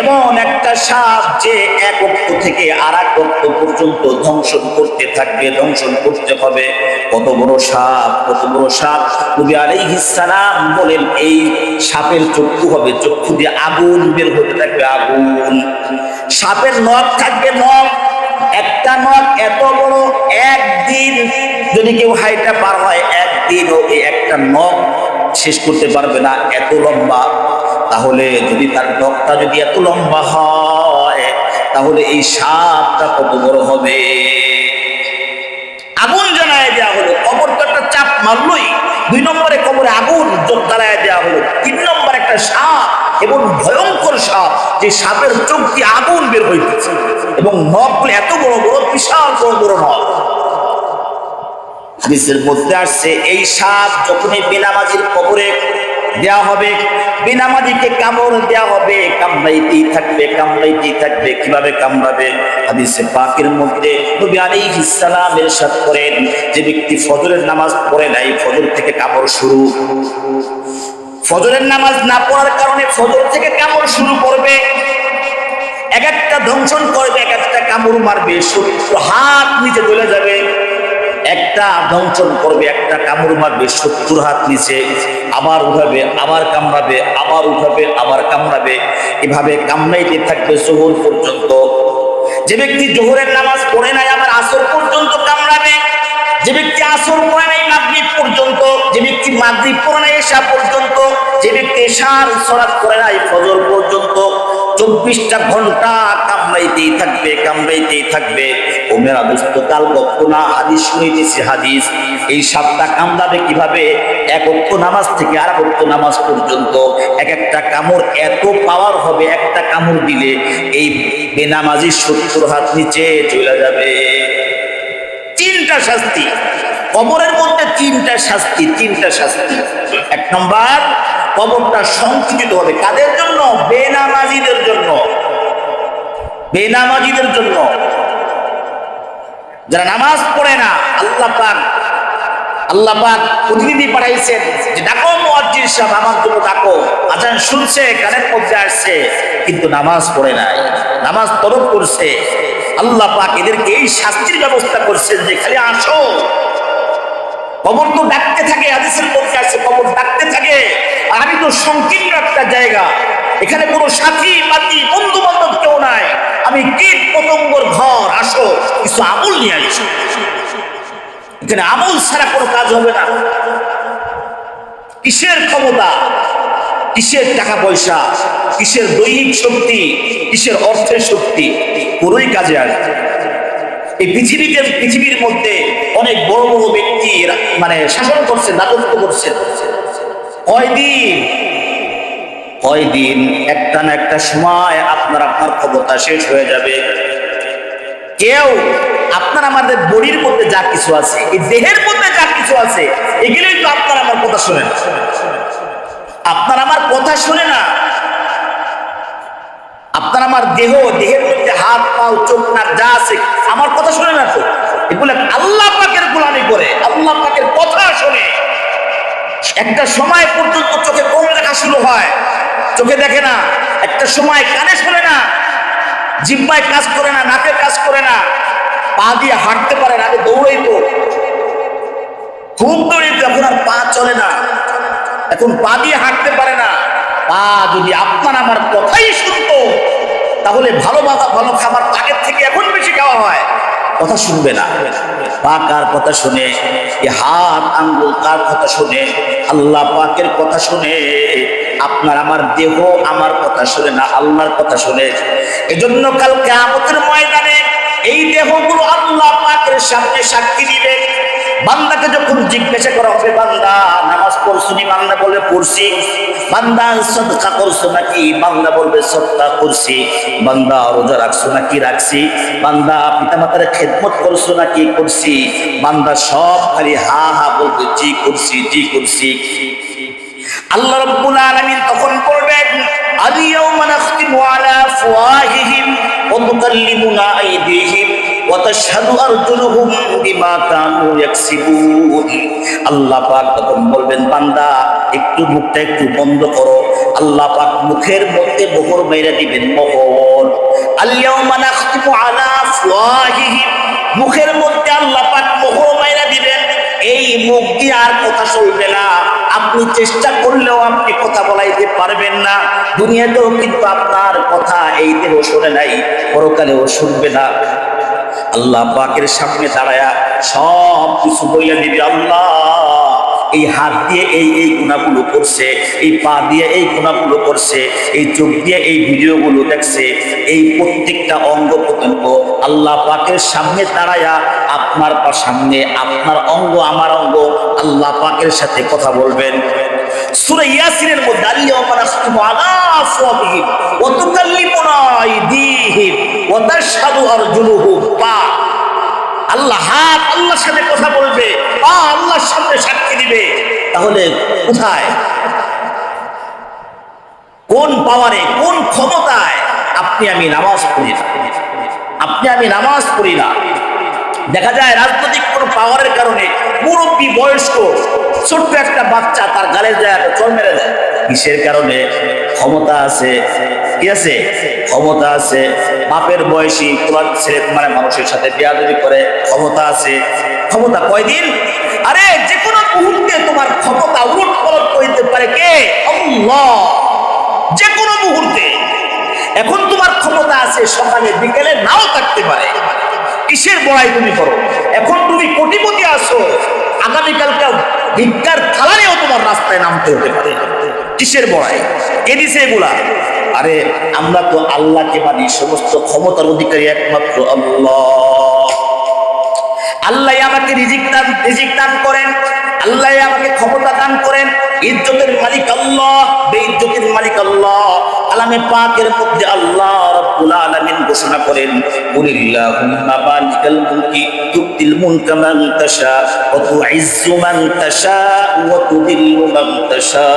এমন একটা সাপ যে এক অক্ষ থেকে আর এক অক্ষ পর্যন্ত ধ্বংসন করতে থাকবে, ধ্বংসন করতে হবে। কত বড় সাপ, কত বড় সাপ! নবী আলাইহিস সালাম বলেন এই সাপের চক্ষু হবে, চক্ষু দিয়ে আগুন বের হতে থাকবে, আগুন। সাপের নখ থাকবে, নখ। একটা নখ এত বড়, একদিন যদি কেউ হাইটা পার হয়, একদিনও এই একটা নখ শেষ করতে পারবে না, এত লম্বা। তাহলে যদি তার নখটা যদি এত লম্বা হয়, তাহলে এই সাপটা কত বড় হবে! আগুন জ্বালায় দেওয়া হলো, কবর তো একটা চাপ মারলই। 2 নম্বরে কবরে আগুন জ্বালায় দেওয়া হলো। 3 নম্বর একটা সাপ, এবং ভয়ঙ্কর সাপ, যে সাপের চোখ দিয়ে আগুন বের হইতেছে, এবং নখগুলো এত বড় বড়, বিশাল বড় বড় নখ। হাদিসের মধ্যে আসছে এই সাপ যখনই বেনামাজির কবরে দেওয়া হবে, বেনামাজিকে কামড় দেওয়া হবে, কামড়াইতেই থাকবে, কামড়াইতেই থাকবে। কিভাবে কামড়াবে? হাদিসে পাকের মধ্যে নবী আলাইহিস সালাম ইরশাদ করেন, যে ব্যক্তি ফজরের নামাজ পড়ে নাই, ফজর থেকে কামড় শুরু। ফজরের নামাজ না পড়ার কারণে ফজর থেকে কামড় শুরু করবে, এক একটা ধ্বংসন করবে, এক একটা কামড় মারবে, 70 হাত নিচে চলে যাবে। একটা ধ্বংসন করবে, একটা কামড় মারবে, 70 হাত নিচে, আবার উঠাবে, আবার কামড়াবে, আবার উঠাবে, আবার কামড়াবে। এভাবে কামড়াইতে থাকবে যোহর পর্যন্ত। যে ব্যক্তি জোহরের নামাজ পড়ে নাই আবার আসর পর্যন্ত কামড়াবে, যে ব্যক্তি আসর পড়ে নাই মাগরিব পর্যন্ত, যে ব্যক্তি মাগরিব পড়ে নাই এশা পর্যন্ত, যে ব্যক্তি এশার সালাত পড়ে নাই ফজর পর্যন্ত, 24টা ঘন্টা কামড়াইতেই থাকবে, কামড়াইতেই থাকবে। ও মেরা দোস্ত, কাল বক্ত না হাদিস শুনিতেছি, হাদিস। এই সাতটা কামড়াবে কিভাবে? এক ওয়াক্ত নামাজ থেকে আর এক ওয়াক্ত নামাজ পর্যন্ত এক একটা কামড় এত পাওয়ার হবে, একটা কামড় দিলে এই বেনামাজি 70 হাত নিচে চলে যাবে। 3টা শাস্তি কবরের মধ্যে, 3টা শাস্তি, 3টা শাস্তি। 1 নম্বর, কবরটা সংকুচিত হবে। কাদের জন্য? বেনামাজিদের জন্য, বেনামাজিদের জন্য, যারা নামাজ পড়ে না। আল্লাহ পাক প্রতিনিধি পাঠাইছেন যে ডাকো মুয়াজ্জিন সাহেব, আমার জন্য ডাকো। আজান শুনছে, কানের মধ্যে আসছে, কিন্তু নামাজ পড়ে নাই, নামাজ তরক করছে। আল্লাহ পাক এদেরকে এই শাস্তির ব্যবস্থা করছেন যে খালি আসো। কবর তো ডাকতে থাকে, হাদিসের মধ্যে আছে কবর ডাকতে থাকে। আর আমি তো সংকীর্ণ একটা জায়গা, এখানে কোনো সাথী পাতি বন্ধু বান্ধব কেউ নাই, আমি কীট পতঙ্গর ঘর, আসো কিছু আমল নিয়ে আসো। এখানে আমল ছাড়া কোনো কাজ হবে না। কিসের ক্ষমতা, কিসের টাকা পয়সা, কিসের দৈহিক শক্তি, কিসের অর্থের শক্তি, কোনোই কাজে আসবে। এই পৃথিবীর মধ্যে অনেক বড় বড় ব্যক্তি মানে শাসন করছেন, রাজত্ব করছেন। কয়দিন একটা না একটা সময় আপনার ক্ষমতা শেষ হয়ে যাবে। কেউ আপনার আমাদের বডির মধ্যে যা কিছু আছে, এই দেহের মধ্যে যা কিছু আছে, এগুলোই তো আপনার আমার কথা শোনে না। আপনার আমার কথা শোনে না। আপনার আমার দেহের মধ্যে হাত পাও চোখ নাক যা আছে, আমার কথা শোনে না তো। এগুলো আল্লাহ পাকের গোলামি করে, আল্লাহ পাকের কথা শোনে। একটা সময় পর্যন্ত চোখে কম দেখা শুরু হয়, চোখে দেখে না। একটা সময় কানে শোনে না, জিহ্বায় কাজ করে না, নাকে কাজ করে না, পা দিয়ে হাঁটতে পারে না। আগে দৌড়াইতো, খুব দৌড়াইতো, এখন আর পা চলে না, এখন পা দিয়ে হাঁটতে পারে না। পা যদি আপনার আমার কথাই শুনতো, তাহলে ভালো খাবার আগের থেকে এখন বেশি খাওয়া হয়। কথা শুনবে না। পা কার কথা শুনে? হাত আঙ্গুল কার কথা শুনে? আল্লাহ পাকের কথা শুনে। আপনার আমার দেহ আমার কথা শুনে না, আল্লাহর কথা শুনে। এজন্য কাল কিয়ামতের ময়দানে এই দেহগুলো আল্লাহ পাকের সামনে সাক্ষী দিবে। বান্দাকে যখন জিজ্ঞাসা করা হবে, বান্দা নামাজ পড়ছো নি? বান্দা বলবে পড়ছি। বান্দা সদকা করছো নাকি? বান্দা বলবে সদকা করছি। বান্দা রোজা রাখছো নাকি? রাখছি। বান্দা পিতামাতার খেদমত করছো নাকি? করছি। বান্দা সব খালি হা হা বলবে জি করছি, জি করছি। আল্লাহ রাব্বুল আলামিন তখন বলবেন, আল-ইয়াওমা নাখতিমু আলা আফওয়াহিহিম ওয়া তুকাল্লিমুনা আইদিহিম ওয়া তাশহাদু আরজুলুহুম বিমা কানু ইয়াকসিবুন। আল্লাহ পাক তখন বলবেন, বান্দা একটু মুখটা একটু বন্ধ করো। আল্লাহ পাক মুখের মধ্যে মোহর মেরে দিবেন, মোহর। আল-ইয়াওমা নাখতিমু আলা আফওয়াহিহিম, মুখের মধ্যে আল্লাহ পাক মোহর মেরে দিবেন। এই মুখ দিয়ে আর কথা চলবে না। আপনি চেষ্টা করলেও আপনি কথা বলাইতে পারবেন না। দুনিয়াতেও কিন্তু আপনার কথা এই দেহ শোনে নাই, পরকালেও শুনবে না। আল্লাহ পাকের সামনে দাঁড়ায়া সব কিছু বইলা দিবে, আল্লাহ এই হাত দিয়ে এই গুনাহগুলো করছে, এই পা দিয়ে এই গুনাহগুলো করছে, এই চোখ দিয়ে এই ভিডিওগুলো দেখছে। এই প্রত্যেকটা অঙ্গ প্রত্যঙ্গ আল্লাহ পাকের সামনে দাঁড়ায়া আপনার সামনে আপনার অঙ্গ আমার অঙ্গ আল্লাহ পাকের সাথে কথা বলবেন। সূরা ইয়াসিনের মধ্যে আল-ইয়াওমা নাখতিমু আলা আফওয়াহিহিম ওয়া তুকাল্লিমুনা আইদিহিম ওয়া তাশহাদু আরজুলুহুম, পা আল্লাহ হাত আল্লাহর সাথে কথা বলবে, পা আল্লাহর সামনে সাক্ষী দিবে। তাহলে কোথায়, কোন পাওয়ারে, কোন ক্ষমতায় আপনি আমি নামাজ পড়ি না? আপনি আমি নামাজ পড়ি না। দেখা যায় রাজনৈতিক কোন পাওয়ারের কারণে মুরব্বী বয়স্ক ছোট্ট একটা বাচ্চা তার গালের জায়গাটা চড় মেরে দেয়। কিসের কারণে? ক্ষমতা আছে। কি আছে? ক্ষমতা আছে। বাপের বয়সী তোমার ছেলে মানে মানুষের সাথে বেয়াদবি করে, ক্ষমতা আছে। ক্ষমতা কয়দিন? আরে যে কোনো মুহূর্তে তোমার ক্ষমতা উলট পালট করতে পারে কে? আল্লাহ। যে কোনো মুহূর্তে এখন তোমার ক্ষমতা আছে, সকালে বিকেলে নাও থাকতে পারে, কিসের বড়াই তুমি করো? এখন তুমি কোটিপতি আছো, আগামীকালকে ভিক্ষার থালা নিয়েও তোমার রাস্তায় নামতে হতে পারে, কিসের বড়াই? কে দিছে এগুলা? আরে আমরা তো আল্লাহকে মানি, সমস্ত ক্ষমতার অধিকারী একমাত্র আল্লাহ। আল্লাহ আমাকে রিজিক দান করেন, আল্লাহ আমাকে ক্ষমতা দান করেন। ইজ্জতের মালিক আল্লাহ, বেইজ্জতের মালিক আল্লাহ। কালামে পাকের মধ্যে আল্লাহ রাব্বুল আলামিন ঘোষণা করেন, কুলিল্লাহুম্মা মালিকাল মুলকি তুতিল মুলকা মান তাশা ওয়া তুইজ্জু মান তাশা ওয়া তুযিল্লু মান তাশা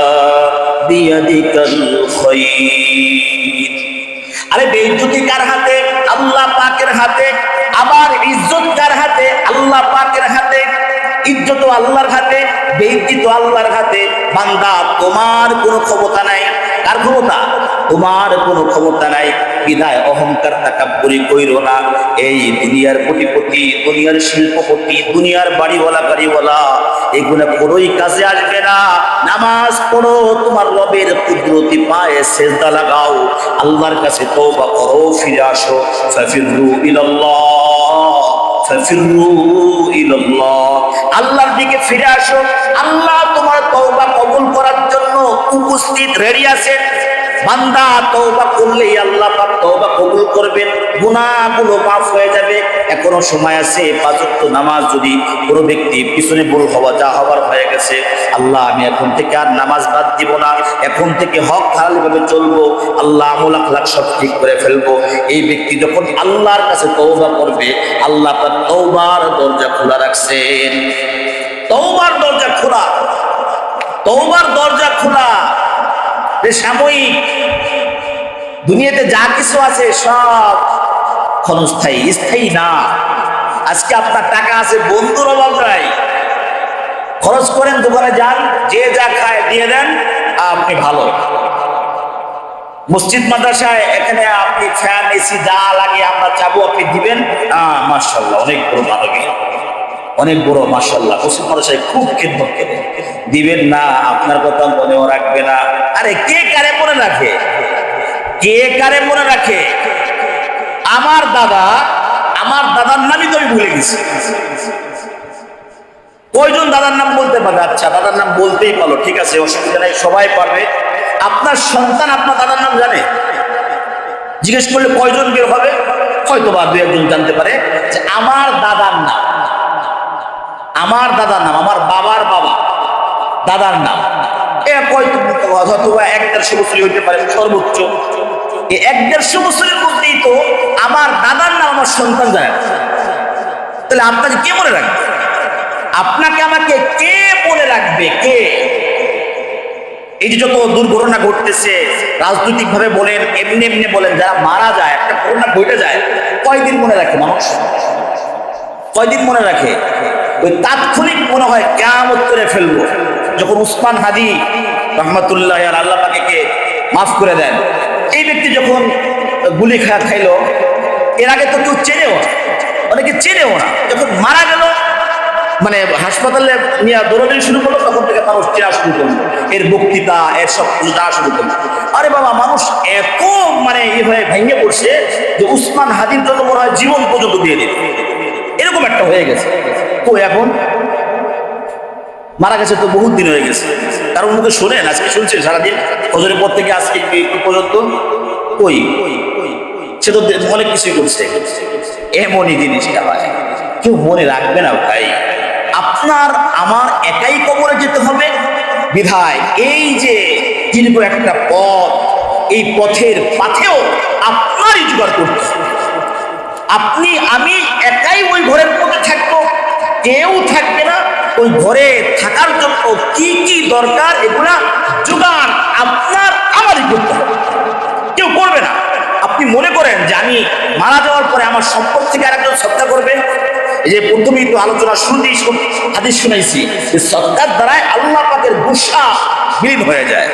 বিয়াদিকাল খায়র। আরে বেইজ্জতি কার হাতে? আল্লাহ পাকের হাতে। আবার ইজ্জত কার হাতে? আল্লাহ পাকের হাতে। ইজ্জত আল্লাহর হাতে, বেইজ্জতি তো আল্লাহর হাতে। বান্দা তোমার কোনো ক্ষমতা নাই। কার ক্ষমতা? তোমার কোনো ক্ষমতা নাই। বিদায় অহংকার তাকাব্বুরি কইরো না। এই দুনিয়ার কোটিপতি, দুনিয়ার শিল্পপতি, দুনিয়ার বাড়িওয়ালা এগুলা কোনোই কাজে আসবে না। নামাজ পড়ো, তোমার রবের কুদরতি পায়ে সেজদা লাগাও, আল্লাহর কাছে তওবা করো, ফিরে আসো। ফাফিরু ইলাল্লাহ, ফাফিরু ইলাল্লাহ, আল্লাহর দিকে ফিরে আসো। আল্লাহ তোমার তওবা কবুল করার জন্য উপস্থিত, রেডি আছে। বান্দা তওবা করলেই আল্লাহ পাক তওবা কবুল করবেন, গুনাহগুলো মাফ হয়ে যাবে। এখনো সময় আছে। পাঁচ ওয়াক্ত নামাজ যদি কোনো ব্যক্তি পিছনে ভুল হওয়া যা হবার হয়ে গেছে, আল্লাহ আমি এখন থেকে আর নামাজ বাদ দিব না, এখন থেকে হক হালাল ভাবে চলবো, আল্লাহ আমল আখলাক সব ঠিক করে ফেলবো। এই ব্যক্তি যখন আল্লাহর কাছে তওবা করবে, আল্লাহ পাক তওবার দরজা খোলা রাখছেন। তওবার দরজা খোলা, তওবার দরজা খোলা। সাময়িক দুনিয়াতে যা কিছু আছে সব ক্ষণস্থায়ী, স্থায়ী না। আজকে আপনার টাকা আছে, বন্ধুর অভাব নাই, খরচ করেন, দোকানে যান, যে যা খায় দিয়ে দেন, আপনি ভালো। মসজিদ মাদ্রাসায় এখানে আপনি ফ্যান এসি যা লাগে আমরা চাবো আপনি দিবেন, মাশাআল্লাহ অনেক বড় মানবী, অনেক বড় মাশাআল্লাহ। মসজিদ মাদ্রাসায় খুব খেদমত করেন, দিবেন না, আপনার কথা মনেও রাখবে না। আরে কে কারে মনে রাখে? কে কারে মনে রাখে? আমার দাদার নামই তো আমি ভুলে গেছি। কয়জন দাদার নাম বলতে পারবে? আচ্ছা, দাদার নাম বলতেই পারলো, ঠিক আছে, অসুবিধা নাই, সবাই পারবে। আপনার সন্তান আপনার দাদার নাম জানে? জিজ্ঞেস করলে কয়জন বের হবে? হয়তো বা দু একজন জানতে পারে যে আমার দাদার নাম, আমার দাদার নাম, আমার বাবার বাবা দাদার নাম। হয়তো 1-1.5 বছরই হইতে পারে সর্বোচ্চ। এই 1-1.5 বছরের মধ্যেই তো আমার দাদার নাম আমার সন্তান জানে। তাহলে আপনাকে কে মনে রাখবে? আপনাকে আমাকে কে মনে রাখবে? কে? এই যে যত দুর্ঘটনা ঘটতেছে রাজনৈতিক ভাবে বলেন, এমনি এমনি বলেন, যারা মারা যায়, একটা ঘটনা ঘটে যায়, কয়দিন মনে রাখে মানুষ? কয়দিন মনে রাখে? ওই তাৎক্ষণিক মনে হয় কিয়ামত করে ফেলবো। যখন উসমান হাদি রহমাতুল্লাহ আল্লাহ পাকে মাফ করে দেন, এই ব্যক্তি যখন গুলি খাইলো, এর আগে তো কেউ চেনেও না, অনেকে চেনেও না। যখন মারা গেল, মানে হাসপাতালে নিয়ে দৌড়াদৌড়ি শুরু করলো, তখন থেকে মানুষ চেনা শুরু করলো, এর বক্তৃতা, এর সব কিছু জানা শুরু করলো। আরে বাবা, মানুষ এত মানে এইভাবে ভেঙে পড়ছে যে উসমান হাদির জন্য মনে হয় জীবন পর্যন্ত দিয়ে দিল, এরকম একটা হয়ে গেছে। তো এখন মারা গেছে তো বহুত দিন হয়ে গেছে, কারণ মুখে শোনেন, আজকে শুনছেন সারাদিন, ফজরের পর থেকে আজকে পর্যন্ত কই সে তো অনেক কিছুই করছে। এমনই জিনিসটা হয়, কেউ মনে রাখবে না ভাই। আপনার আমার একাই কবরে যেতে হবে বিধায় এই যে দীর্ঘ একটা পথ, এই পথের পাথেও আপনারই জোগাড় করতে হবে। আপনি আমি একাই ওই ঘরের মধ্যে থাকবো, কেউ থাকবে না। ওই ঘরে থাকার জন্য কি কি দরকার এগুলা জোগাড় আপনার আমারই করতে হবে, কেউ করবে না। আপনি মনে করেন যে আমি মারা যাওয়ার পরে আমার সম্পদ থেকে আরেকজন সৎকার করবে? এই যে প্রথমেই তো আলোচনা শুরুতেই হাদিস শুনাইছি যে সৎকার দ্বারাই আল্লাহ পাকের গুসা বিলীন হয়ে যায়,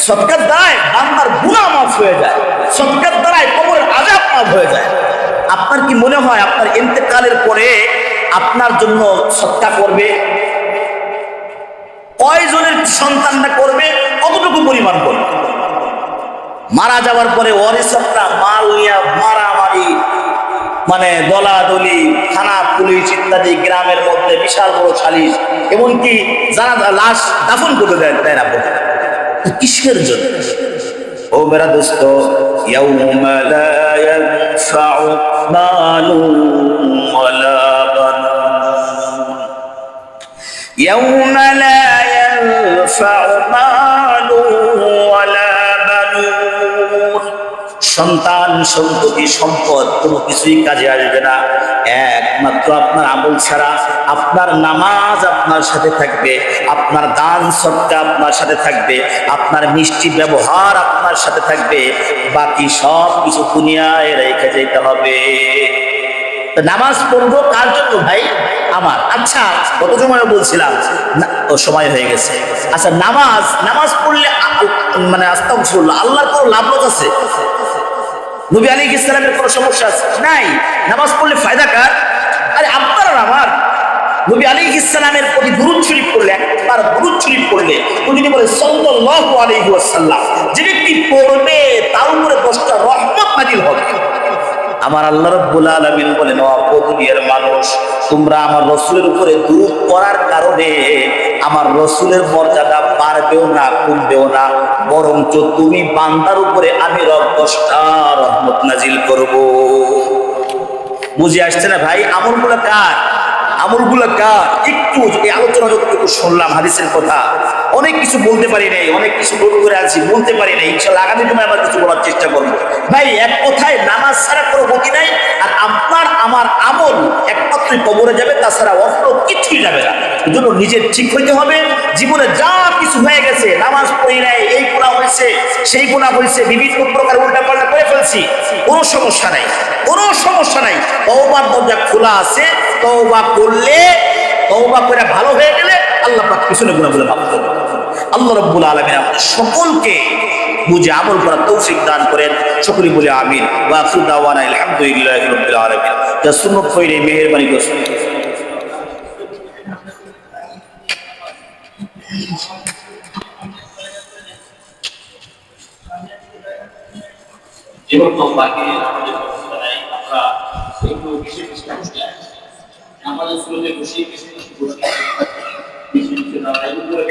সৎকার দ্বারাই বান্দার গুনাহ মাফ হয়ে যায়, সৎকার দ্বারাই কবরের আযাব মাফ হয়ে যায়। আপনার কি মনে হয় আপনার ইন্তেকালের পরে আপনার জন্য সৎকার করবে? কয়জনের সন্তানরা করবে? কতটুকু পরিমাণ করবে? মারা যাওয়ার পরে ওয়ারিসরা মাল নিয়ে মারামারি, মানে দলাদলি, থানা পুলিশ ইত্যাদি, গ্রামের মধ্যে বিশাল বড় সালিশ, এমনকি যারা লাশ দাফন করতে দেয় না। কিসের জন্য? ও মেরা দোস্ত, ইয়াউমা লা ইয়ানফাউ মালুন ওয়ালা বানুন, ইয়াউমা লা ইয়ানফাউ মালুন ওয়ালা বানুন। সন্তান, সন্ততি, সম্পদ কোনো কিছুই কাজে আসবে না, একমাত্র আপনার আমল ছাড়া। আপনার নামাজ আপনার সাথে থাকবে, আপনার দান সদকা আপনার সাথে থাকবে, আপনার মিষ্টি ব্যবহার আপনার সাথে থাকবে, বাকি সব কিছু দুনিয়ায় রেখে যেতে হবে। নামাজ পড়বো কার জন্য ভাই? আমার। আচ্ছা, কত সময় বলছিলাম, ও সময় হয়ে গেছে। আচ্ছা, নামাজ পড়লে মানে আস্তাগফিরুল্লাহ, আল্লাহর কোনো লাভ লস আছে? নবী আলাইহিস সালামের কোনো সমস্যা আছে? নাই। নামাজ পড়লে ফায়দা কার? আরে আপনার আর আমার। নবী আলাইহিস সালামের প্রতি দুরূদ শরীফ পড়লে, একবার দুরূদ শরীফ পড়লে তিনি বলে সাল্লাল্লাহু আলাইহি ওয়াসাল্লাম, যে ব্যক্তি পড়বে তার উপরে 10টা রহমত নাযিল হবে। আমার আল্লাহ রাব্বুল আলামিন বলেন, ও দুনিয়ার মানুষ, তোমরা আমার রাসূলের উপরে দুরূদ পড়ার কারণে আমার রাসূলের মর্যাদা বাড়বেও না, কমবেও না, বরঞ্চ তুমি বান্দার উপরে আমি রব 10টা রহমত নাজিল করব। বুঝে আসছে না ভাই? আমলগুলো কার? আমলগুলো কার? একটু এই আলোচনা যতটুকু শুনলাম হাদিসের কথা, অনেক কিছু বলতে পারি নাই, অনেক কিছু বলতে করে আছি, বলতে পারি নাই। ইনশাআল্লাহ আগামী জুমায় আবার কিছু বলার চেষ্টা করবো। ভাই, এক কথায় নামাজ ছাড়া কোনো গতি নাই, আর আপনার আমার আমল একমাত্রই কবরে যাবে, তাছাড়া অন্য কিছুই যাবে না। এই জন্য নিজের ঠিক হইতে হবে। জীবনে যা কিছু হয়ে গেছে, নামাজ পড়ি নাই, এই গুনাহ হয়েছে, সেই গুনাহ হয়েছে, বিভিন্ন প্রকার উল্টাপাল্টা করে ফেলছি, কোনো সমস্যা নাই, কোনো সমস্যা নাই। তওবার দরজা খোলা আছে। তওবা করলে, তওবা করে ভালো হয়ে গেলে আল্লাহ পাক পিছনে গুনাহগুলো মাফ করবেন। আল্লাহ রাব্বুল আলামিন আমাদের সকলকে বুঝে আমল করার তৌফিক দান করেন। সকলেই বলে আমিন। ওয়া আখিরু দাওয়ানা আলহামদুলিল্লাহি রাব্বিল আলামিন। যা সুন্নাত হইলে মেহেরবানি করে যেহেতু বাকি আমাদের আমরা একটু বেশি বেশি বসে আমাদের স্কুলে বসে বেশি বেশি বসে বেশি বেশি দাঁড়াই উপরে